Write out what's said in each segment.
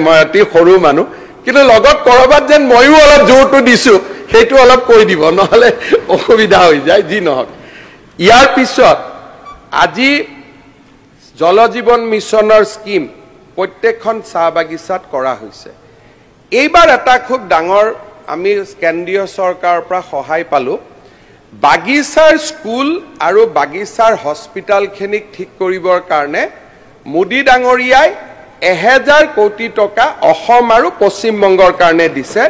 মই অতি সৰু মানুহ কিন্তু লগত কৰবাত যেন ময়ো অলপ জোৰটো দিছো সেইটো অলপ কৈ দিব নহলে অসুবিধা হৈ যায় যি নহওক ইয়াৰ পিছত আজি জল জীৱন মিছনৰ স্কিম প্ৰত্যেকখন চাহ বাগিচাত কৰা হৈছে এইবাৰ এটা খুব ডাঙৰ আমি কেন্দ্ৰীয় চৰকাৰৰ পৰা সহায় পালো বাগিচাৰ স্কুল আৰু বাগিচাৰ হস্পিটালখিনিক ঠিক কৰিবৰ কাৰণে মোদী ডাঙৰীয়াই 1000 কোটি টকা অসম আৰু পশ্চিম বংগৰ কাৰণে দিছে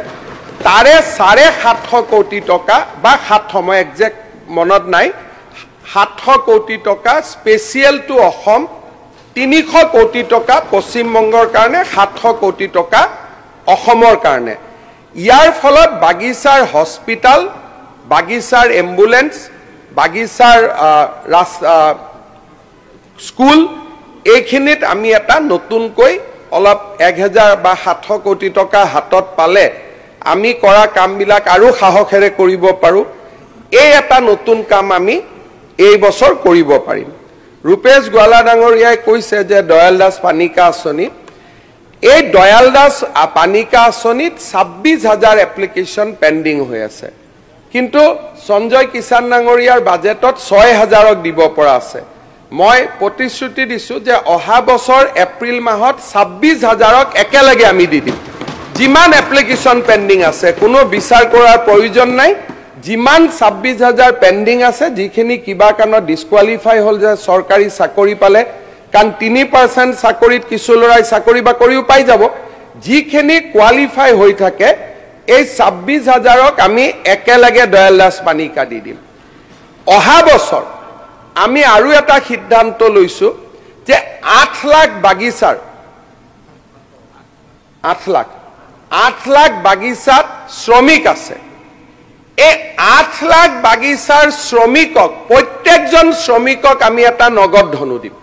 তাৰে 750 কোটি টকা বা 7 মই একজেক্ট মনত নাই 700 কোটি টকা স্পেচিয়েল টু অসম 300 কোটি টকা পশ্চিম বংগৰ কাৰণে 700 কোটি টকা অসমৰ কাৰণে ইয়াৰ ফলত বাগিচাৰ হস্পিটাল বাগিচাৰ এম্বুলেন্স বাগিচাৰ স্কুল এইখিনিত আমি এটা নতুনকৈ অলপ 1000 বা 700 কোটি টকা হাতত পালে আমি কৰা কামবিলাক আৰু সাহসেৰে কৰিব পাৰো এই এটা নতুন কাম আমি এই বছৰ কৰিব পাৰিম ৰূপেশ গোৱালা ডাঙৰীয়াই কৈছে যে দয়াল দাস পানিকা আঁচনি এই দয়াল দাস পানিকা আঁচনিত 26000 এপ্লিকেশন পেন্ডিং হৈ আছে কিন্তু সঞ্জয় কিষাণ ডাঙৰীয়াৰ বাজেটত 6000ক দিব পৰা আছে মই প্ৰতিশ্ৰুতি দিছো যে অহা বছৰ এপ্ৰিল মাহত 26000ক একেলগে আমি দি দিম যিমান এপ্লিকেশন পেন্ডিং আছে কোনো বিচাৰ কৰাৰ প্ৰয়োজন নাই যিমান 26000 পেন্ডিং আছে যিখিনি কিবা কাৰণত ডিসকোয়ালিফাই হল যে চৰকাৰী চাকৰি পালে কান 3% চাকৰিত কিছু লৰাই চাকৰি বা কৰিও পাই যাব যিখিনি কোৱালিফাই হৈ থাকে এই 26000ক আমি একেলগে দয়াল দাস পানিকা দি দিম অহা বছৰ আমি আৰু এটা সিদ্ধান্ত লৈছো যে 8 লাখ বাগিচাৰ 8 লাখ বাগিচাত শ্ৰমিক আছে এই 8 লাখ বাগিচাৰ শ্ৰমিকক প্ৰত্যেকজন শ্ৰমিকক আমি এটা নগদ ধনু দিম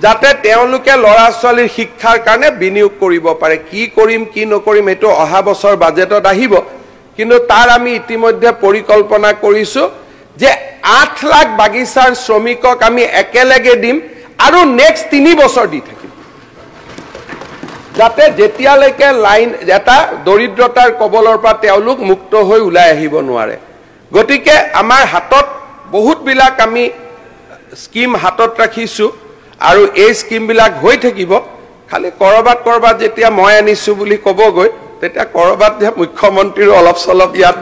যাতে তেওঁলোকে লৰা ছোৱালীৰ শিক্ষাৰ কাৰণে বিনিয়োগ কৰিব পাৰে কি কৰিম কি নকৰিম এটো অহা বছৰ বাজেটত আহিব কিন্তু তাৰ আমি ইতিমধ্যে পৰিকল্পনা কৰিছো যে 8 লাখ বাগিচাৰ শ্ৰমিকক আমি একেলগে দিম আৰু নেক্সট 3 বছৰ দি থাকিম যাতে যেতিয়ালৈকে লাইন এটা দৰিদ্ৰতাৰ কবলৰ পৰা তেওঁলোক মুক্ত হৈ ওলাই আহিব নোৱাৰে গতিকে আমাৰ হাতত বহুত বিলাক আমি স্কিম হাতত ৰাখিছো আৰু এই স্কিম বিলাক হৈ থাকিব খালি কৰবাত যেতিয়া মই আনিছো বুলি কবগৈ তেতিয়া কৰবাত যে মুখ্যমন্ত্ৰীৰ অলপ চলপ ইয়াত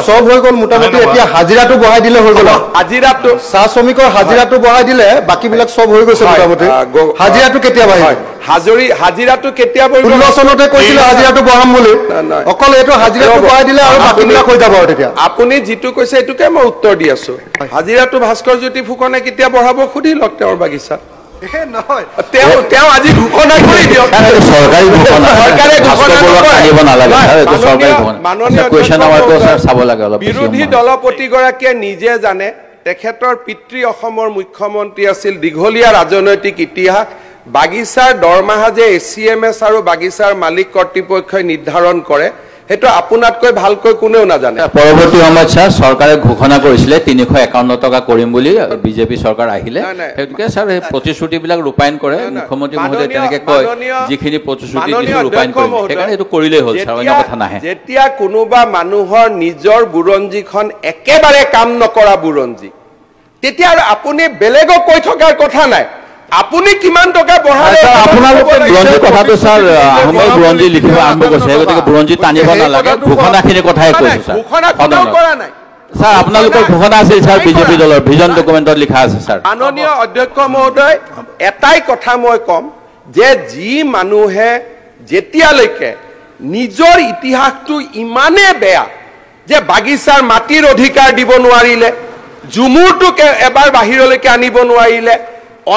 সব হৈ গল মোটামুটি এতিয়া হাজিৰাটো বঢ়াই দিলে হৈ গল হাজিৰাটো চাহ শ্ৰমিকৰ হাজিৰাটো বঢ়াই দিলে বাকি বিলাক সব হৈ গৈছে মোটামুটি হাজিৰাটো কেতিয়া বঢ়াই হাজিৰাটো কেতিয়া বঢ়াই 16 চনতে কৈছিল হাজিৰাটো বঢ়াম বুলি অকল এটো হাজিৰাটো বঢ়াই দিলে আৰু বাকি বিলাক হৈ যাব তেতিয়া আপুনি যেটো কৈছে এটোকে মই উত্তৰ দি আছো হাজিৰাটো ভাস্কৰ জ্যোতি ফুকনে কেতিয়া বঢ়াব খুদি লক তেওঁৰ বাগিচা নহয় তেওঁ আজি ঘোষণা কৰি দিয়ক চৰকাৰী ঘোষণা আনিব নালাগে চৰকাৰী ঘোষণা কোৱেশ্চন আৱাৰটো চাব লাগে অলপ বিৰোধী দলপতিগৰাকীয়ে নিজে জানে তেখেতৰ পিতৃ অসমৰ মুখ্যমন্ত্ৰী আছিল দীঘলীয়া ৰাজনৈতিক ইতিহাস বাগিচাৰ দৰমাহা যে এচিএমএছ আৰু বাগিচাৰ মালিক কৰ্তৃপক্ষই নিৰ্ধাৰণ কৰে হেতু আপোনাতকৈ ভালকৈ কোনেও নাজানে পৰৱৰ্তী সময়ত স্যাৰ চৰকাৰে ঘোষণা কৰিছিল 351 টকা কৰিম বুলি বিজেপি চৰকাৰ আহিলে হেতুকে স্যাৰ এই প্ৰতিশ্ৰুতি বিলাক ৰূপায়ণ কৰে মুখ্যমন্ত্ৰী মহোদয় তেনেকৈ কয় যিখিনি প্ৰতিশ্ৰুতি দিছে ৰূপায়ণ কৰে সেইকাৰণে এটো কৰিলেই হ'ল স্যাৰ অন্য কথা নাহে যেতিয়া কোনোবা মানুহৰ নিজৰ বুৰঞ্জীখন একেবাৰে কাম নকৰা বুৰঞ্জী তেতিয়া আপুনি বেলেগক কৈ থকাৰ কথা নাই আপুনি কিমান টকা বঢ়ালে আপোনালোকে বুৰঞ্জী কথাটো স্যাৰ আহোমৰ বুৰঞ্জী লিখিব আৰম্ভ কৰিছে গতিকে বুৰঞ্জী টানিব নালাগে ঘোষণাখিনি কথাই কৈছো স্যাৰ ঘোষণা কোনেও কৰা নাই স্যাৰ আপোনালোকৰ ঘোষণা আছিল স্যাৰ বিজেপি দলৰ ভিজন ডকুমেন্টত লিখা আছে স্যাৰ মাননীয় অধ্যক্ষ মহোদয় এটাই কথা মই কম যে যি মানুহে যেতিয়ালৈকে নিজৰ ইতিহাসটো ইমানে বেয়া যে বাগিচাৰ মাটিৰ অধিকাৰ দিব নোৱাৰিলে জুমুৰটোকে এবাৰ বাহিৰলৈকে আনিব নোৱাৰিলে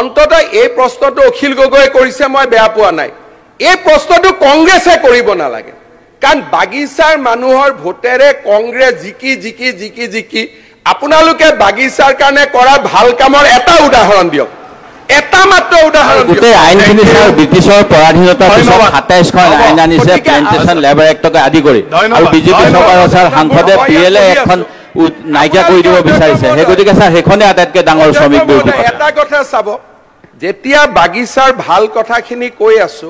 অন্তত এই প্ৰশ্নটো অখিল গগৈ কৰিছে মই বেয়া পোৱা নাই এই প্ৰশ্নটো কংগ্ৰেছে কৰিব নালাগে কাৰণ বাগিচাৰ মানুহৰ ভোটেৰে কংগ্ৰেছ জিকি আপোনালোকে বাগিচাৰ কাৰণে কৰা ভাল কামৰ এটা উদাহৰণ দিয়ক এটা মাত্ৰ উদাহৰণ দিয়ক গোটেই আইনখিনি স্যাৰ ব্ৰিটিছৰ পৰাধীনতাৰ পিছত 27খন আইন আনিছে প্লেন্টেশন লেবাৰ এক্টকে আদি কৰি আৰু বিজেপি চৰকাৰৰ স্যাৰ সাংসদে পিএলএ এখন নাইকিয়া কৰি দিব বিচাৰিছে সেই গতিকে স্যাৰ হেখনে আটাইতকৈ ডাঙৰ শ্ৰমিক বিৰোধী এটা কথা চাব যেতিয়া বাগিচাৰ ভাল কথাখিনি কৈ আছো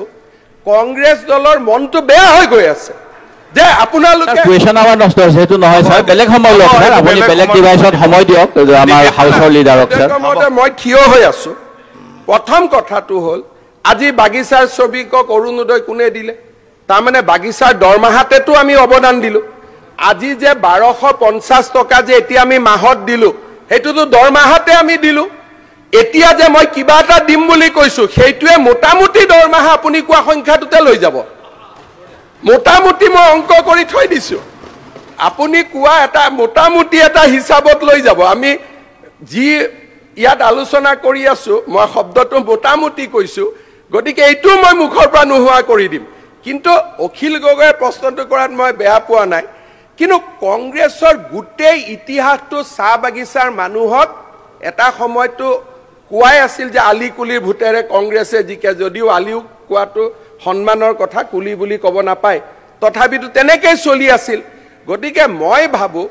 কংগ্ৰেছ দলৰ মনটো বেয়া হৈ গৈ আছে যে আপোনালোকে কুৱেশ্যন আৱাৰ নষ্ট হৈছে সেইটো নহয় স্যাৰ বেলেগ সময় লওক স্যাৰ আপুনি বেলেগ ডিভাইচত সময় দিয়ক আমাৰ হাউচৰ লিডাৰক স্যাৰ মই থিয় হৈ আছো প্ৰথম কথাটো হ'ল আজি বাগিচাৰ ছবিকক অৰুণোদয় কোনে দিলে তাৰমানে বাগিচাৰ দৰমহাতেতো আমি অৱদান দিলো আজি যে 1250 টকা যে এতিয়া আমি মাহত দিলো হেতুটো দৰমহাতে আমি দিলো এতিয়া যে মই কিবা এটা দিম বুলি কৈছো সেইটোৱে মোটামুটি দৰমহা আপুনি কোৱা সংখ্যাটোতে লৈ যাব মোটামুটি মই অংক কৰি থৈ দিছো আপুনি কোৱা এটা মোটামুটি এটা হিচাপত লৈ যাব আমি যি ইয়াত আলোচনা কৰি আছো মই শব্দটো মোটামুটি কৈছো গতিকে এইটো মই মুখৰ পৰা নোহোৱা কৰি দিম কিন্তু অখিল গগৈয়ে প্ৰশ্নটো কৰাত মই বেয়া পোৱা নাই কিন্তু কংগ্ৰেছৰ গোটেই ইতিহাসটো চাহ বাগিচাৰ মানুহক এটা সময়টো কোৱাই আছিল যে আলি কুলিৰ ভূতেৰে কংগ্ৰেছে জিকে যদিও আলিও কোৱাটো সন্মানৰ কথা কুলি বুলি ক'ব নাপায় তথাপিতো তেনেকৈ চলি আছিল গতিকে মই ভাবো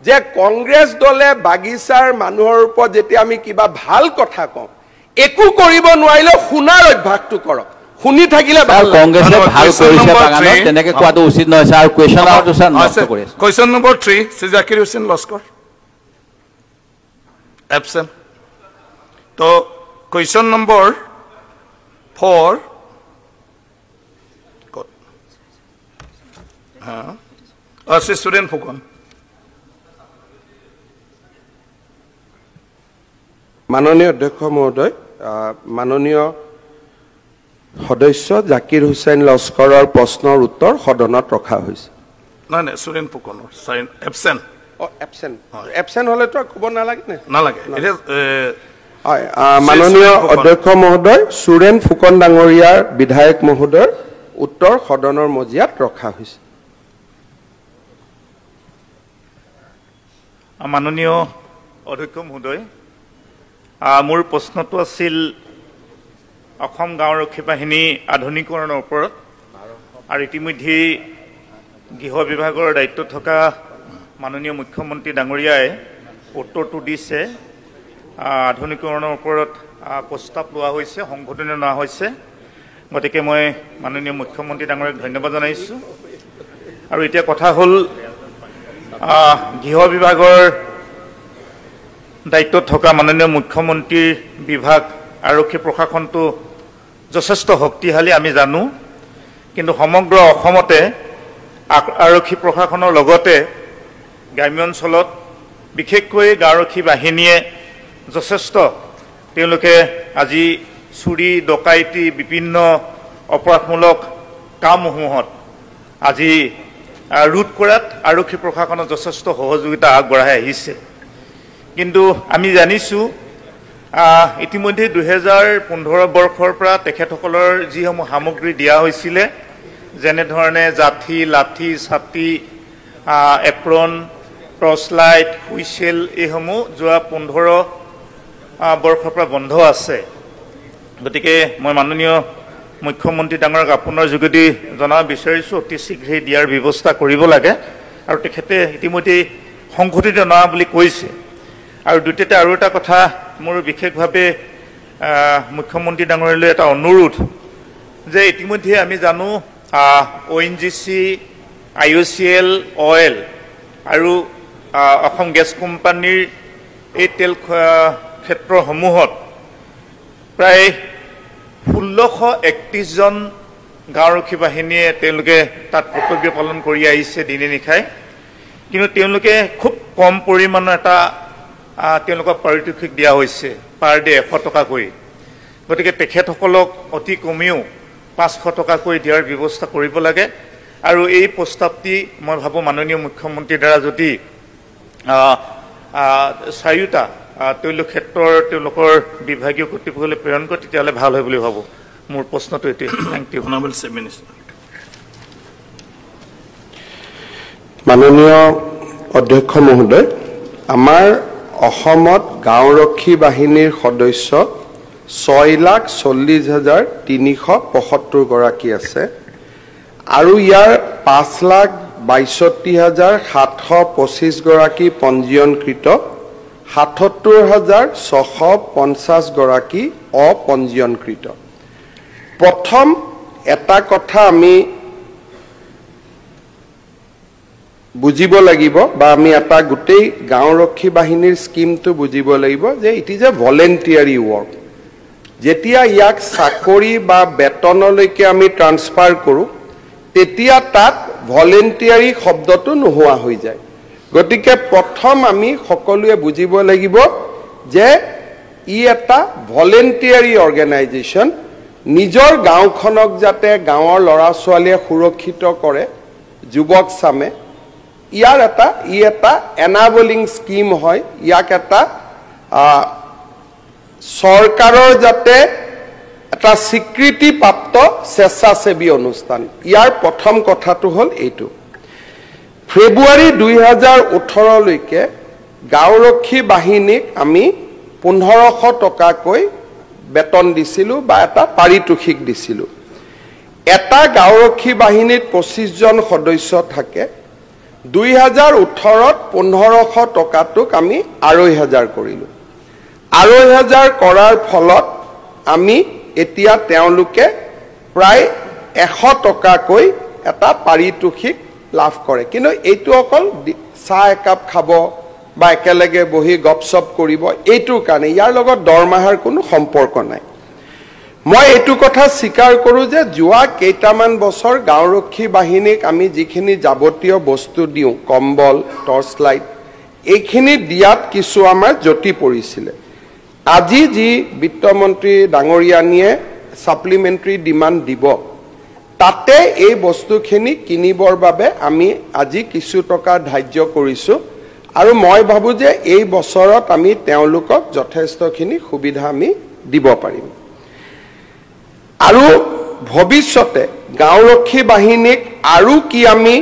যে কংগ্ৰেছ দলে বাগিচাৰ মানুহৰ ওপৰত যেতিয়া আমি কিবা ভাল কথা কওঁ একো কৰিব নোৱাৰিলে শুনাৰ অভ্যাসটো কৰক শুনি থাকিলে ভাল কংগ্ৰেছে ভাল কৰিছে বাগানত তেনেকৈ কোৱাটো উচিত নহয় স্যাৰ কুৱেশ্যন আৱাৰটো স্যাৰ নষ্ট কৰি আছে কুৱেশ্যন নম্বৰ 3 শ্ৰী জাকিৰ হুছেইন লস্কৰ এবসেন্ট তো কুৱেশ্যন নম্বৰ 4 শ্ৰী সুৰেন ফুকন মাননীয় অধ্যক্ষ মহোদয় মাননীয় সদস্য জাকিৰ হুছেইন লস্কৰৰ প্ৰশ্নৰ উত্তৰ সদনত ৰখা হৈছে নাই সুৰেন ফুকনৰ এবসেন্ট এবসেন্ট হলেতো ক'ব নালাগে নে নালাগে মাননীয় অধ্যক্ষ মহোদয় সুৰেন ফুকন ডাঙৰীয়াৰ বিধায়ক মহোদয়ৰ উত্তৰ সদনৰ মজিয়াত ৰখা হৈছে মাননীয় অধ্যক্ষ মহোদয় মোৰ প্ৰশ্নটো আছিল অসম গাঁওৰক্ষী বাহিনী আধুনিকৰণৰ ওপৰত আৰু ইতিমধ্যে গৃহ বিভাগৰ দায়িত্বত থকা মাননীয় মুখ্যমন্ত্ৰী ডাঙৰীয়াই উত্তৰটো দিছে আধুনিকৰণৰ ওপৰত প্ৰস্তাৱ লোৱা হৈছে সংশোধনী লোৱা হৈছে গতিকে মই মাননীয় মুখ্যমন্ত্ৰী ডাঙৰীয়াক ধন্যবাদ জনাইছোঁ আৰু এতিয়া কথা হ'ল গৃহ বিভাগৰ দায়িত্বত থকা মাননীয় মুখ্যমন্ত্ৰীৰ বিভাগ আৰক্ষী প্ৰশাসনটো যথেষ্ট শক্তিশালী আমি জানো কিন্তু সমগ্ৰ অসমতে আৰক্ষী প্ৰশাসনৰ লগতে গ্ৰাম্য অঞ্চলত বিশেষকৈ গাঁওৰক্ষী বাহিনীয়ে যথেষ্ট তেওঁলোকে আজি চুৰি ডকাইতি বিভিন্ন অপৰাধমূলক কামসমূহত আজি ৰোধ কৰাত আৰক্ষী প্ৰশাসনৰ যথেষ্ট সহযোগিতা আগবঢ়াই আহিছে কিন্তু আমি জানিছোঁ ইতিমধ্যে 2015 বৰ্ষৰ পৰা তেখেতসকলৰ যিসমূহ সামগ্ৰী দিয়া হৈছিলে যেনেধৰণে জাঠি লাঠি ছাতি এপ্ৰন টৰ্চ লাইট হুইচেল এইসমূহ যোৱা 15 বৰ্ষৰ পৰা বন্ধ আছে গতিকে মই মাননীয় মুখ্যমন্ত্ৰী ডাঙৰীয়াক আপোনাৰ যোগেদি জনাব বিচাৰিছোঁ অতি শীঘ্ৰে দিয়াৰ ব্যৱস্থা কৰিব লাগে আৰু তেখেতে ইতিমধ্যে সংশোধিত নোহোৱা বুলি কৈছে আৰু দ্বিতীয়তে আৰু এটা কথা মোৰ বিশেষভাৱে মুখ্যমন্ত্ৰী ডাঙৰীয়ালৈ এটা অনুৰোধ যে ইতিমধ্যে আমি জানো ONGC IOCL অইল আৰু অসম গেছ কোম্পানীৰ এই তেল ক্ষেত্ৰসমূহত প্ৰায় 1631 জন গাঁওৰক্ষী বাহিনীয়ে তেওঁলোকে তাত কৰ্তব্য পালন কৰি আহিছে দিনে নিশাই কিন্তু তেওঁলোকে খুব কম পৰিমাণৰ এটা তেওঁলোকক পাৰিতোষিক দিয়া হৈছে পাৰ ডে 100 টকাকৈ গতিকে তেখেতসকলক অতি কমেও 500 টকাকৈ দিয়াৰ ব্যৱস্থা কৰিব লাগে আৰু এই প্ৰস্তাৱটি মই ভাবোঁ মাননীয় মুখ্যমন্ত্ৰীৰ দ্বাৰা যদি চাৰিটা তেওঁলোকৰ বিভাগীয় কৰ্তৃপক্ষলৈ প্ৰেৰণ কৰে তেতিয়াহ'লে ভাল হয় বুলি ভাবোঁ মোৰ প্ৰশ্নটো এইটোৱে থেংক ইউ মাননীয় অধ্যক্ষ মহোদয় আমাৰ অসমত গাঁওৰক্ষী বাহিনীৰ সদস্য 6,40,375 গৰাকী আছে আৰু ইয়াৰ 5,62,725 গৰাকী পঞ্জীয়নকৃত 77,650 গৰাকী অপঞ্জীয়নকৃত প্ৰথম এটা কথা আমি বুজিব লাগিব বা আমি এটা গোটেই গাঁওৰক্ষী বাহিনীৰ স্কিমটো বুজিব লাগিব যে ইট ইজ এ ভলেণ্টিয়াৰী ৱৰ্ক যেতিয়া ইয়াক চাকৰি বা বেতনলৈকে আমি ট্ৰান্সফাৰ কৰোঁ তেতিয়া তাত ভলেণ্টিয়াৰী শব্দটো নোহোৱা হৈ যায় গতিকে প্ৰথম আমি সকলোৱে বুজিব লাগিব যে ই এটা ভলেণ্টিয়াৰী অৰ্গেনাইজেশ্যন নিজৰ গাঁওখনক যাতে গাঁৱৰ ল'ৰা ছোৱালীয়ে সুৰক্ষিত কৰে যুৱক চামে ই এটা এনাবলিং স্কিম হয় ইয়াক এটা চৰকাৰৰ যাতে এটা স্বীকৃতিপ্ৰাপ্ত স্বেচ্ছাসেৱী অনুষ্ঠান ইয়াৰ প্ৰথম কথাটো হ'ল এইটো ফেব্ৰুৱাৰী 2018 লৈকে গাঁওৰক্ষী বাহিনীক আমি 1500 টকাকৈ বেতন দিছিলোঁ বা এটা পাৰিতোষিক দিছিলোঁ এটা গাঁওৰক্ষী বাহিনীত 25 জন সদস্য থাকে 2018ত 1500 টকাটোক আমি 2500 কৰিলোঁ 2500 কৰাৰ ফলত আমি এতিয়া তেওঁলোকে প্ৰায় 100 টকাকৈ এটা পাৰিতোষিক লাভ কৰে কিন্তু এইটো অকল চাহ একাপ খাব বা একেলগে বহি গপসপ কৰিব এইটোৰ কাৰণে ইয়াৰ লগত দৰমহাৰ কোনো সম্পৰ্ক নাই মই এইটো কথা স্বীকাৰ কৰোঁ যে যোৱা কেইটামান বছৰ গাঁওৰক্ষী বাহিনীক আমি যিখিনি যাৱতীয় বস্তু দিওঁ কম্বল টৰ্চ লাইট এইখিনি দিয়াত কিছু আমাৰ জটি পৰিছিলে আজি যি বিত্তমন্ত্ৰী ডাঙৰীয়ানীয়ে সাপ্লিমেণ্টাৰী ডিমাণ্ড দিব তাতে এই বস্তুখিনি কিনিবৰ বাবে আমি আজি কিছু টকা ধাৰ্য কৰিছোঁ আৰু মই ভাবো যে এই বছৰত আমি তেওঁলোকক যথেষ্টখিনি সুবিধা আমি দিব পাৰিম আৰু ভৱিষ্যতে গাঁওৰক্ষী বাহিনীক আৰু কি আমি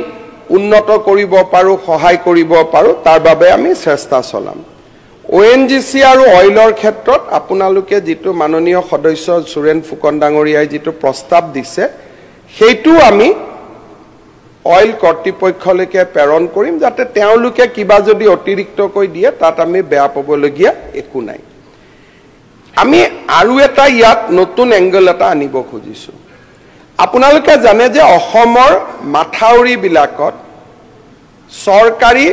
উন্নত কৰিব পাৰোঁ সহায় কৰিব পাৰোঁ তাৰ বাবে আমি চেষ্টা চলাম ONGC আৰু অইলৰ ক্ষেত্ৰত আপোনালোকে যিটো মাননীয় সদস্য সুৰেন ফুকন ডাঙৰীয়াই যিটো প্ৰস্তাৱ দিছে সেইটো আমি অইল কৰ্তৃপক্ষলৈকে প্ৰেৰণ কৰিম যাতে তেওঁলোকে কিবা যদি অতিৰিক্তকৈ দিয়ে তাত আমি বেয়া পাবলগীয়া একো নাই আমি আৰু এটা ইয়াত নতুন এংগল এটা আনিব খুজিছোঁ আপোনালোকে জানে যে অসমৰ মাথাউৰিবিলাকত চৰকাৰী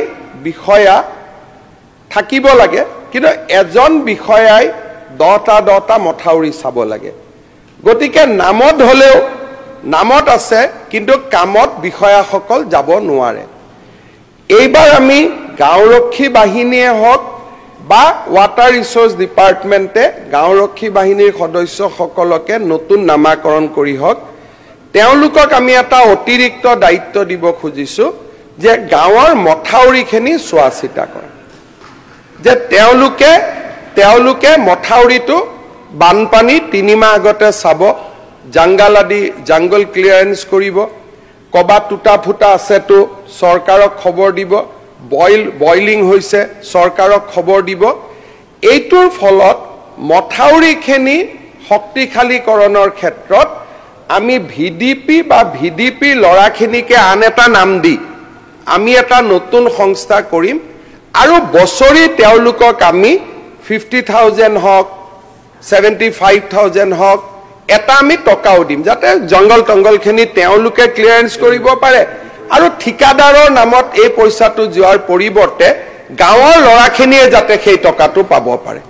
বিষয়া থাকিব লাগে কিন্তু এজন বিষয়াই 10টা মথাউৰি চাব লাগে গতিকে নামত হলেও নামত আছে কিন্তু কামত বিষয়াসকল যাব নোৱাৰে এইবাৰ আমি গাঁওৰক্ষী বাহিনীয়ে হওক বা ওয়াটাৰ ৰিসোৰ্স ডিপাৰ্টমেণ্টে গাঁওৰক্ষী বাহিনীৰ সদস্যসকলকে নতুন নামাকৰণ কৰি হওক তেওঁলোকক আমি এটা অতিৰিক্ত দায়িত্ব দিব খুজিছোঁ যে গাঁৱৰ মথাউৰিখিনি চোৱা চিতা কৰে যে তেওঁলোকে মথাউৰিটো বানপানী 3 মাহ আগতে চাব জংগল ক্লিয়াৰেন্স কৰিব কবা টুটা ফুটা আছে তো চৰকাৰক খবৰ দিব বয়লিং হৈছে চৰকাৰক খবৰ দিব এইটোৰ ফলত মথাউৰিখিনি শক্তিশালীকৰণৰ ক্ষেত্ৰত আমি ভিডিপি লৰাখিনিকে আন এটা নাম দি আমি এটা নতুন সংস্থা কৰিম আৰু বছৰি তেওঁলোকক আমি 50,000 হওক 75,000 হওক এটা আমি টকাও দিম যাতে জংগলখিনি তেওঁলোকে ক্লিয়াৰেন্স কৰিব পাৰে আৰু ঠিকাদাৰৰ নামত এই পইচাটো যোৱাৰ পৰিৱৰ্তে গাঁৱৰ লৰাখিনিয়ে যাতে সেই টকাটো পাব পাৰে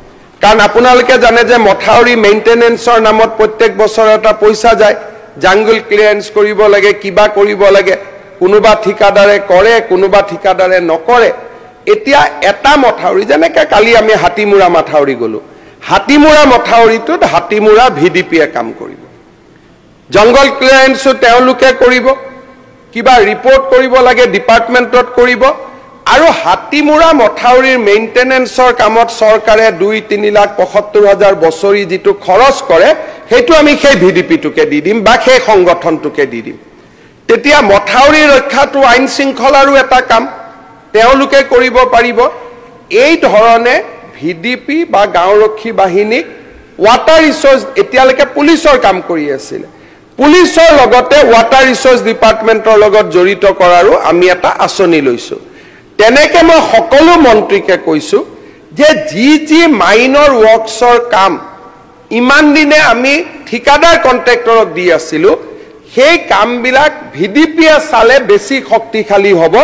কাৰণ আপোনালোকে জানে যে মথাউৰি মেইনটেনেন্সৰ নামত প্ৰত্যেক বছৰ এটা পইচা যায় জংগল ক্লিয়াৰেন্স কৰিব লাগে কিবা কৰিব লাগে কোনোবা ঠিকাদাৰে কৰে কোনোবা ঠিকাদাৰে নকৰে এতিয়া এটা মথাউৰি যেনেকৈ কালি আমি হাতীমুৰা মথাউৰি গলো হাতীমুৰা মথাউৰিটোত হাতীমুৰা ভিডিপিয়ে কাম কৰিব জংগল ক্লিয়াৰেন্সো তেওঁলোকে কৰিব কিবা ৰিপৰ্ট কৰিব লাগে ডিপাৰ্টমেণ্টত কৰিব আৰু হাতীমুৰা মথাউৰিৰ মেইনটেনেন্সৰ কামত চৰকাৰে 2-3 লাখ 75,000 বছৰি যিটো খৰচ কৰে সেইটো আমি সেই ভিডিপিটোকে দি দিম বা সেই সংগঠনটোকে দি দিম তেতিয়া মথাউৰি ৰক্ষাটো আইন শৃংখলাৰো এটা কাম তেওঁলোকে কৰিব পাৰিব এই ধৰণে ভিডিপি বা গাঁওৰক্ষী বাহিনীক ওয়াটাৰ ৰিসোৰ্স এতিয়ালৈকে পুলিচৰ কাম কৰি আছিল পুলিচৰ লগতে ওয়াটাৰ ৰিসোৰ্স ডিপাৰ্টমেণ্টৰ লগত জড়িত কৰাৰো আমি এটা আঁচনি লৈছো তেনেকে মই সকলো মন্ত্ৰীকে কৈছো যে যি মাইনৰ ওয়াৰ্কছৰ কাম ইমান দিনে আমি ঠিকাদাৰ কন্ট্ৰেক্টৰক দি আছিলো সেই কামবিলাক ভিডিপিয়ে চালে বেছি শক্তিশালী হ'ব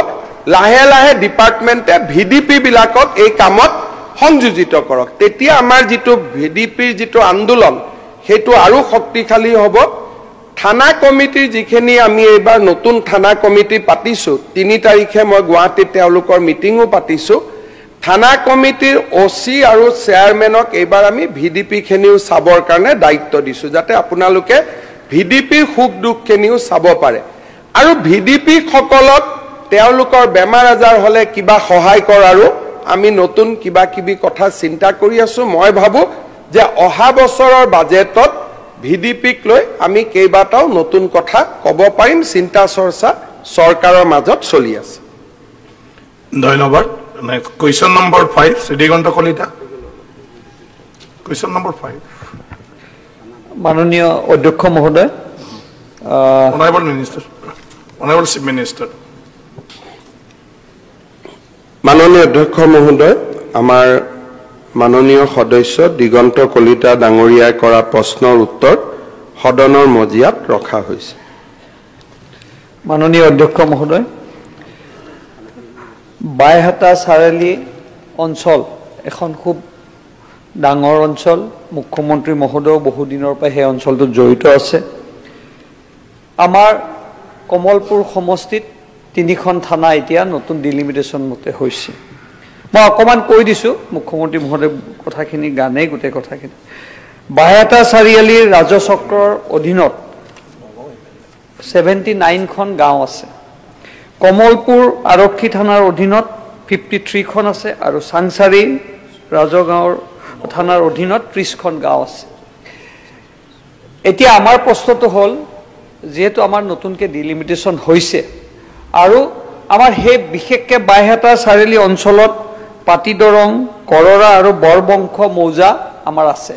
লাহে লাহে ডিপাৰ্টমেণ্টে ভিডিপি বিলাকক এই কামত সংযোজিত কৰক তেতিয়া আমাৰ যেটো ভিডিপিৰ যেটো আন্দোলন হেতু আৰু শক্তিশালী হ'ব থানা কমিটিৰ যিখিনি আমি এবাৰ নতুন থানা কমিটি পাতিছো 3 তাৰিখে মই গুৱাহাটীত তেওঁলোকৰ মিটিংও পাতিছো থানা কমিটিৰ ওসি আৰু চেয়াৰমেনক এবাৰ আমি ভিডিপি খিনিও চাবৰ কাৰণে দায়িত্ব দিছো যাতে আপোনালোকে ভিডিপিৰ সুখ দুখ খিনিও চাব পাৰে আৰু ভিডিপি সকলক তেওঁলোকৰ বেমাৰ আজাৰ হলে কিবা সহায় কৰাৰো আমি নতুন কিবা কিবি কথা চিন্তা কৰি আছো মই ভাবো যে অহা বছৰৰ বাজেটত ভিডিপিক লৈ আমি কেইবাটাও নতুন কথা ক'ব পাৰিম চিন্তা চৰ্চা চৰকাৰৰ মাজত চলি আছে ধন্যবাদ question number 5 সিদ্ধিকান্ত Kalita question number 5 মাননীয় অধ্যক্ষ মহোদয় honorable minister honorable chief minister মাননীয় অধ্যক্ষ মহোদয় আমাৰ মাননীয় সদস্য দিগন্ত কলিতা ডাঙৰীয়াই কৰা প্ৰশ্নৰ উত্তৰ সদনৰ মজিয়াত ৰখা হৈছে মাননীয় অধ্যক্ষ মহোদয় বাইহাটা চাৰিআলি অঞ্চল এখন খুব ডাঙৰ অঞ্চল মুখ্যমন্ত্ৰী মহোদয় বহু দিনৰ পৰা সেই অঞ্চলটোত জড়িত আছে আমাৰ কমলপুৰ সমষ্টিত 3খন থানা এতিয়া নতুন ডিলিমিটেশন মতে হৈছে মই অকমান কৈ দিছো মুখ্যমন্ত্ৰী মহোদয় কথাখিনি গানে গুটে কথাখিনি বাইহাটা চাৰিআলিৰ ৰাজচক্ৰৰ অধীনত 79খন গাঁও আছে কমলপুৰ আৰক্ষী থানাৰ অধীনত 53খন আছে আৰু সাংসাৰী ৰাজগাঁৱৰ থানাৰ অধীনত 30খন গাঁও আছে এতিয়া আমাৰ প্ৰশ্নটো হল যেহেতু আমাৰ নতুনকে ডিলিমিটেশন হৈছে আৰু আমাৰ হে বিশেষকে বাইহাটা চাৰিআলি অঞ্চলত পাটিদৰং কৰৰা আৰু বৰবংশ মৌজা আমাৰ আছে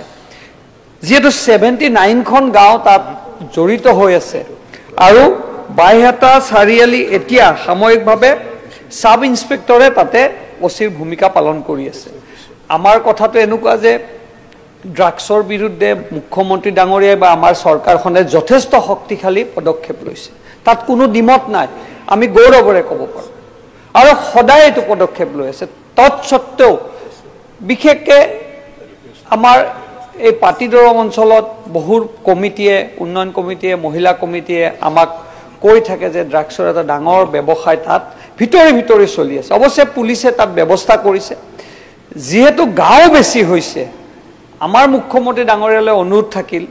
যেহেতু 79খন গাঁও তাত জড়িত হৈ আছে আৰু বাইহাটা চাৰিআলি এতিয়া সাময়িকভাৱে সাব ইন্সপেক্টৰে তাতে ওসিৰ ভূমিকা পালন কৰি আছে আমাৰ কথাটো এনেকুৱা যে ড্ৰাগছৰ বিৰুদ্ধে মুখ্যমন্ত্ৰী ডাঙৰীয়া বা আমাৰ চৰকাৰখনে যথেষ্ট শক্তিশালী পদক্ষেপ লৈছে তাত কোনো দিমত নাই আমি গৌৰৱৰে ক'ব পাৰো আৰু সদায় এটো পদক্ষেপ লৈ আছে তৎসত্ত্বেও বিশেষকে আমাৰ এই পাটিদৰং অঞ্চলত বহু কমিটিয়ে উন্নয়ন কমিটিয়ে মহিলা কমিটিয়ে আমাক কৈ থাকে যে ড্ৰাগছৰ এটা ডাঙৰ ব্যৱসায় তাত ভিতৰি চলি আছে অৱশ্যে পুলিচে তাত ব্যৱস্থা কৰিছে যেহেতু গাঁও বেছি হৈছে আমাৰ মুখ্যমন্ত্ৰী ডাঙৰীয়ালৈ অনুৰোধ থাকিল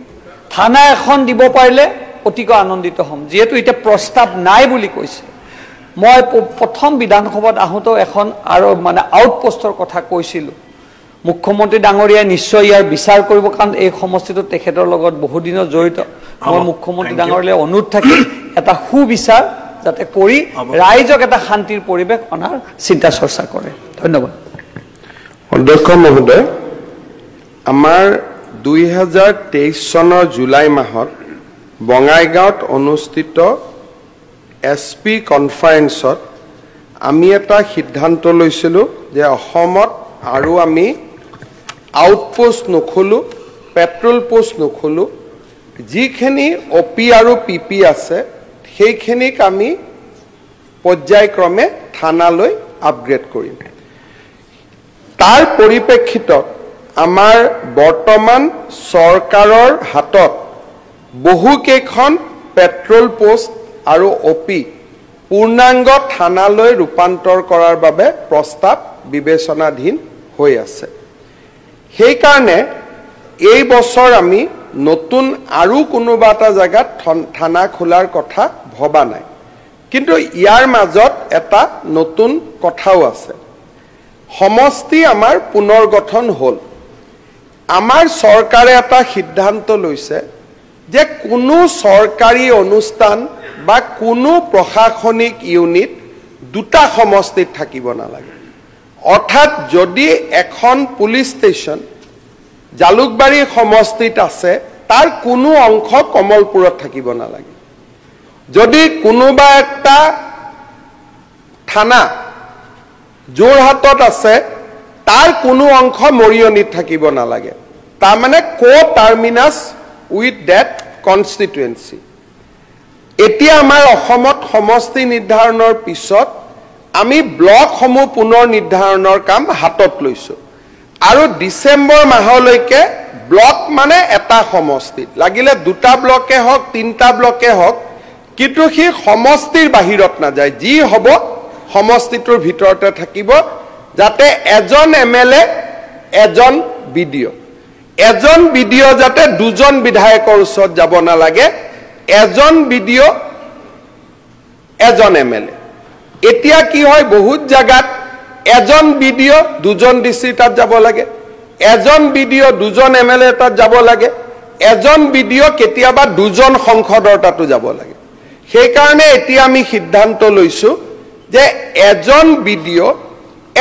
থানা এখন দিব পাৰিলে অতিকৈ আনন্দিত হ'ম যেহেতু এটা প্ৰস্তাৱ নাই বুলি কৈছে মই প্ৰথম বিধানসভাত আহোঁতে এখন আৰু মানে আউটপোষ্টৰ কথা কৈছিলো মুখ্যমন্ত্ৰী ডাঙৰীয়াই নিশ্চয় ইয়াৰ বিচাৰ কৰিব কাৰণ এই সমষ্টিটো তেখেতৰ লগত বহু দিনৰ জড়িত মই মুখ্যমন্ত্ৰী ডাঙৰীয়ালৈ অনুৰোধ থাকিল এটা সুবিচাৰ যাতে কৰি ৰাইজক এটা শান্তিৰ পৰিৱেশ অনাৰ চিন্তা চৰ্চা কৰে ধন্যবাদ অধ্যক্ষ মহোদয় আমাৰ 2023 চনৰ জুলাই মাহত বঙাইগাঁৱত অনুষ্ঠিত এসপি কনফাৰেন্সত আমি এটা সিদ্ধান্ত লৈছিলো যে অসমত আৰু আমি আউটপোষ্ট নখোলো পেট্ৰল পোষ্ট নখোলো যিখিনি অপি আৰু পিপি আছে সেইখিনিক আমি পৰ্যায়ক্ৰমে থানালৈ আপগ্ৰেড কৰিম তাৰ পৰিপ্ৰেক্ষিতত আমাৰ বৰ্তমান চৰকাৰৰ হাতত বহুকেইখন পেট্ৰল পোষ্ট আৰু অপি পূৰ্ণাংগ থানালৈ ৰূপান্তৰ কৰাৰ বাবে প্ৰস্তাৱ বিবেচনাধীন হৈ আছে সেই কাৰণে এই বছৰ আমি নতুন আৰু কোনোবা এটা জায়গাত থানা খোলাৰ কথা ভবা নাই কিন্তু ইয়াৰ মাজত এটা নতুন কথাও আছে সমষ্টি আমাৰ পুনৰ্গঠন হ'ল আমাৰ চৰকাৰে এটা সিদ্ধান্ত লৈছে যে কোনো চৰকাৰী অনুষ্ঠান বা কোনো প্ৰশাসনিক ইউনিট দুটা সমষ্টিত থাকিব নালাগে অৰ্থাৎ যদি এখন পুলিশ ষ্টেচন জালুকবাৰী সমষ্টিত আছে তাৰ কোনো অংশ কমলপুৰত থাকিব নালাগে যদি কোনোবা একটা থানা যোৰহাটত আছে তাৰ কোনো অংশ মৰিয়নিত থাকিব নালাগে তাৰমানে co-terminus with that constituency. এতিয়া আমাৰ অসমত সমষ্টি নিৰ্ধাৰণৰ পিছত আমি ব্লকসমূহ পুনৰ নিৰ্ধাৰণৰ কাম হাতত লৈছো আৰু ডিসেম্বৰ মাহলৈকে ব্লক মানে এটা সমষ্টি লাগিলে দুটা ব্লকে হওক তিনটা ব্লকে হওক কিন্তু সি সমষ্টিৰ বাহিৰত না যায় যি হ'ব সমষ্টিটোৰ ভিতৰতে থাকিব যাতে এজন এমএলএ এজন বিডিও এজন বিডিও যাতে দুজন বিধায়কৰ ওচৰত যাব না লাগে এজন বিডিও এজন এমএলএ এতিয়া কি হয় বহুত জায়গাত এজন বিডিও দুজন ডিসি তাত যাব লাগে এজন বিডিও দুজন এমএলএ তাত যাব লাগে এজন বিডিও কেতিয়াবা দুজন সংসদৰ তাতো যাব লাগে সেই কাৰণে এতিয়া আমি সিদ্ধান্ত লৈছো যে এজন বিডিও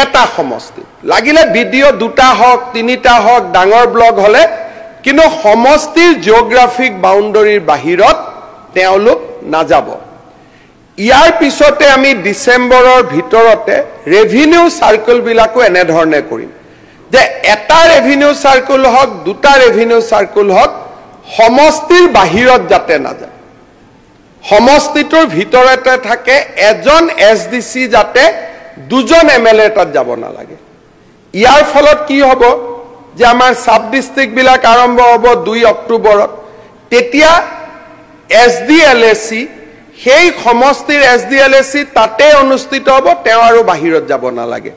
এটা সমষ্টি লাগিলে বিডিও দুটা হওক তিনিটা হওক ডাঙৰ ব্লক হলে কিন্তু সমষ্টিৰ জিওগ্ৰাফিক বাউণ্ডাৰীৰ বাহিৰত তেওঁলোক নাযাব ইয়াৰ পিছতে আমি ডিসেম্বৰৰ ভিতৰতে ৰেভিনিউ সাৰ্কেল বিলাকো এনে ধৰণে কৰিম যে এটা ৰেভিনিউ সাৰ্কেল হওক দুটা ৰেভিনিউ সাৰ্কেল হওক সমষ্টিৰ বাহিৰত যাতে না যায় সমষ্টিটোৰ ভিতৰতে থাকে এজন এসডিসি যাতে দুজন এমএলএ তাত যাব না লাগে ইয়াৰ ফলত কি হ'ব যে আমাৰ সাব ডিস্ট্ৰিক্ট বিলাক আৰম্ভ হ'ব 2 অক্টোবৰত তেতিয়া এসডিএলএসি সেই সমষ্টিৰ এসডিএলএসি তাতে অনুষ্ঠিত হ'ব তেও আৰু বাহিৰত যাব না লাগে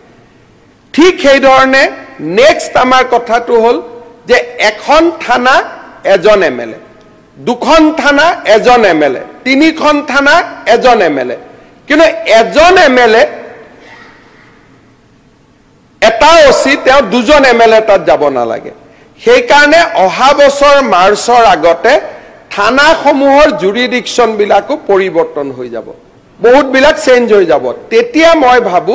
ঠিক সেই ধৰণে নেক্সট আমাৰ কথাটো হল যে এখন থানা এজন এমএলএ দুখন থানা এজন এমএলএ তিনিখন থানা এজন এমএলএ কিন্তু এজন এমএলএ এটা ওসি তেও দুজন এমএলএ তাত যাব না লাগে সেই কাৰণে অহা বছৰ মাৰ্চৰ আগতে থানা সমূহৰ জুৰিডিকশন বিলাকো পৰিৱৰ্তন হৈ যাব বহুত বিলাক চেঞ্জ হৈ যাব তেতিয়া মই ভাবো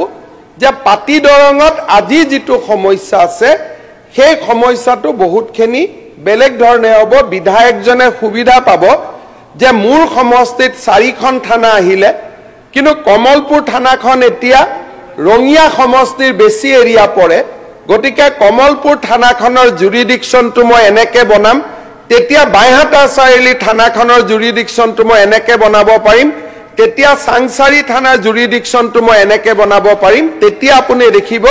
যে পাতি দৰঙত আজি যেটো সমস্যা আছে সেই সমস্যাটো বহুতখিনি বেলেগ ধৰণে হ'ব বিধায়কজনে সুবিধা পাব যে মোৰ সমষ্টিত 4খন থানা আহিলে কিন্তু কমলপুৰ থানাখন এতিয়া ৰঙিয়া সমষ্টিৰ বেছি এৰিয়া পৰে গতিকে কমলপুৰ থানাখনৰ জুৰিডিকশনটো মই এনেকে বনাম তেতিয়া বাইহাটা চাৰিলি থানাখনৰ জুৰিডিকশনটো মই এনেকে বনাব পাৰিম তেতিয়া সাংসাৰী থানাৰ জুৰিডিকশনটো মই এনেকে বনাব পাৰিম তেতিয়া আপুনি দেখিব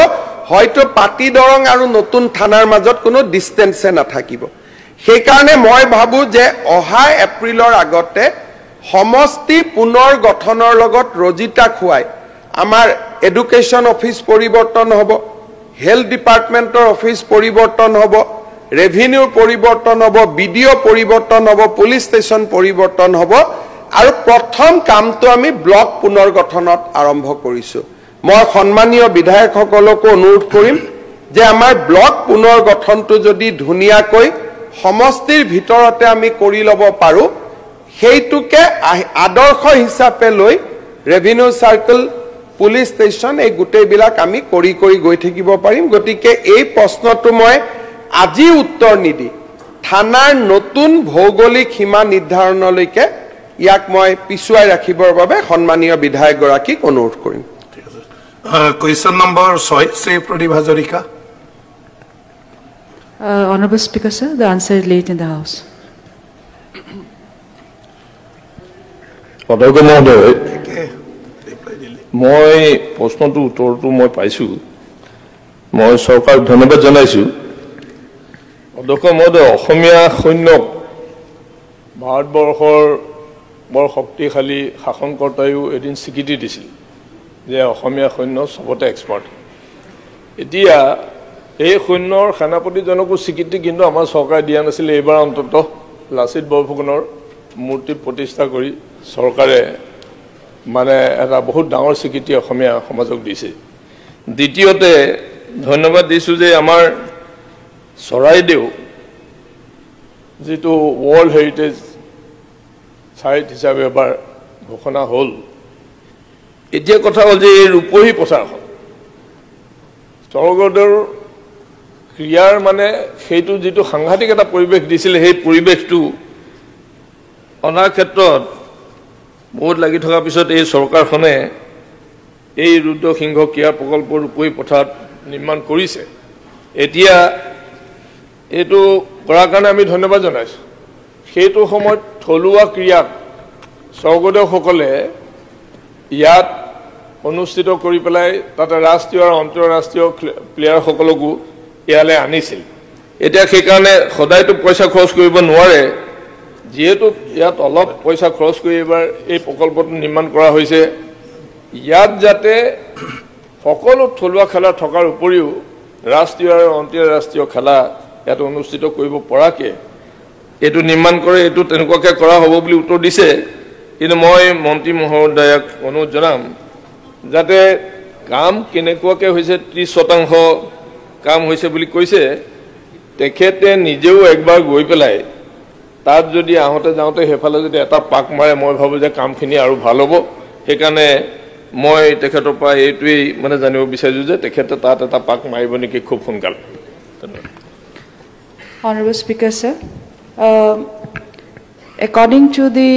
হয়তো পাতি দৰং আৰু নতুন থানাৰ মাজত কোনো ডিসটেন্সে নাথাকিব সেই কাৰণে মই ভাবো যে অহা এপ্ৰিলৰ আগতে সমষ্টি পুনৰ গঠনৰ লগত ৰজিতা খুৱাই আমাৰ এডুকেশন অফিস পৰিৱৰ্তন হ'ব হেলথ ডিপাৰ্টমেন্টৰ অফিস পৰিৱৰ্তন হ'ব ৰেভিনিউ পৰিৱৰ্তন হ'ব বিডিও পৰিৱৰ্তন হ'ব পুলিশ ষ্টেচন পৰিৱৰ্তন হ'ব আৰু প্ৰথম কামটো আমি ব্লক পুনৰ গঠনত আৰম্ভ কৰিছো মই সন্মানীয় বিধায়কসকলকো অনুৰোধ কৰিম যে আমাৰ ব্লক পুনৰ গঠনটো যদি ধুনিয়াকৈ সমষ্টিৰ ভিতৰতে আমি কৰি লব পাৰো সেইটোকে আদৰ্শ হিচাপে লৈ ৰেভিনিউ সাৰ্কেল পুলিশ ষ্টেচন এই গুটেইবিলাক আমি কৰি গৈ থাকিব পাৰিম গতিকে এই প্ৰশ্নটো মই আজি উত্তৰ নিদি থানাৰ নতুন ভৌগোলিক সীমা নিৰ্ধাৰণলৈকে ইয়াক মই পিছুৱাই ৰাখিবৰ বাবে সন্মানীয় বিধায়ক গৰাকীক অনুৰোধ কৰিম Question number 6, Sri Pradeep Hazarika. Honorable Speaker, sir, the answer is late in the House. অধ্যক্ষ মহোদয় মই প্ৰশ্নটো উত্তৰটো মই পাইছো মই চৰকাৰক ধন্যবাদ জনাইছো অধ্যক্ষ মহোদয় অসমীয়া সৈন্যক ভাৰতবৰ্ষৰ বৰ শক্তিশালী শাসনকৰ্তায়ো এদিন স্বীকৃতি দিছিল যে অসমীয়া সৈন্য সবতে এক্সপাৰ্ট এতিয়া এই সৈন্যৰ সেনাপতিজনকো স্বীকৃতি কিন্তু আমাৰ চৰকাৰে দিয়া নাছিল এইবাৰ অন্তত লাচিত বৰফুকনৰ মূৰ্তি প্ৰতিষ্ঠা কৰি চৰকাৰে মানে এটা বহুত ডাঙৰ স্বীকৃতি অসমীয়া সমাজক দিছে দ্বিতীয়তে ধন্যবাদ দিছো যে আমাৰ চৰাইদেউ যেটো ওয়াৰ্ল্ড হেৰিটেজ সাইট হিচাপে এবাৰ ঘোষণা হ'ল এতিয়া কথা হ'ল যে এই ৰূপহী প্ৰচাৰখন স্বৰ্গদেউৰ ক্ৰিয়াৰ মানে সেইটো যেটো সাংঘাতিক এটা পৰিৱেশ দিছিল সেই পৰিৱেশটো অনাৰ ক্ষেত্ৰত বহুত লাগি থকা পিছত এই চৰকাৰখনে এই ৰুদ্ৰসিংহ ক্ৰিয়া প্ৰকল্প ৰূপহী পথাৰত নিৰ্মাণ কৰিছে এতিয়া এইটো কৰাৰ কাৰণে আমি ধন্যবাদ জনাইছোঁ সেইটো সময়ত থলুৱা ক্ৰীড়াক স্বৰ্গদেউসকলে ইয়াত অনুষ্ঠিত কৰি পেলাই তাতে ৰাষ্ট্ৰীয় আৰু আন্তঃৰাষ্ট্ৰীয় প্লেয়াৰসকলকো ইয়ালৈ আনিছিল এতিয়া সেইকাৰণে সদায়তো পইচা খৰচ কৰিব নোৱাৰে যিহেতু ইয়াত অলপ পইচা খৰচ কৰি এবাৰ এই প্ৰকল্পটো নিৰ্মাণ কৰা হৈছে ইয়াত যাতে সকলো থলুৱা খেলা থকাৰ উপৰিও ৰাষ্ট্ৰীয় আৰু আন্তঃৰাষ্ট্ৰীয় খেলা ইয়াত অনুষ্ঠিত কৰিব পৰাকৈ এইটো নিৰ্মাণ কৰে এইটো তেনেকুৱাকৈ কৰা হ'ব বুলি উত্তৰ দিছে কিন্তু মই মন্ত্ৰী মহোদয়ক অনুৰোধ জনাম যাতে কাম কেনেকুৱাকৈ হৈছে 30% কাম হৈছে বুলি কৈছে তেখেতে নিজেও একবাৰ গৈ পেলাই তাত যদি আহোঁতে যাওঁতে সেইফালে যদি এটা পাক মাৰে মই ভাবোঁ যে কামখিনি আৰু ভাল হ'ব সেইকাৰণে মই তেখেতৰ পৰা এইটোৱেই মানে জানিব বিচাৰিছোঁ যে তেখেতে তাত এটা পাক মাৰিব নেকি খুব সোনকালে Honorable Speaker, sir, according to the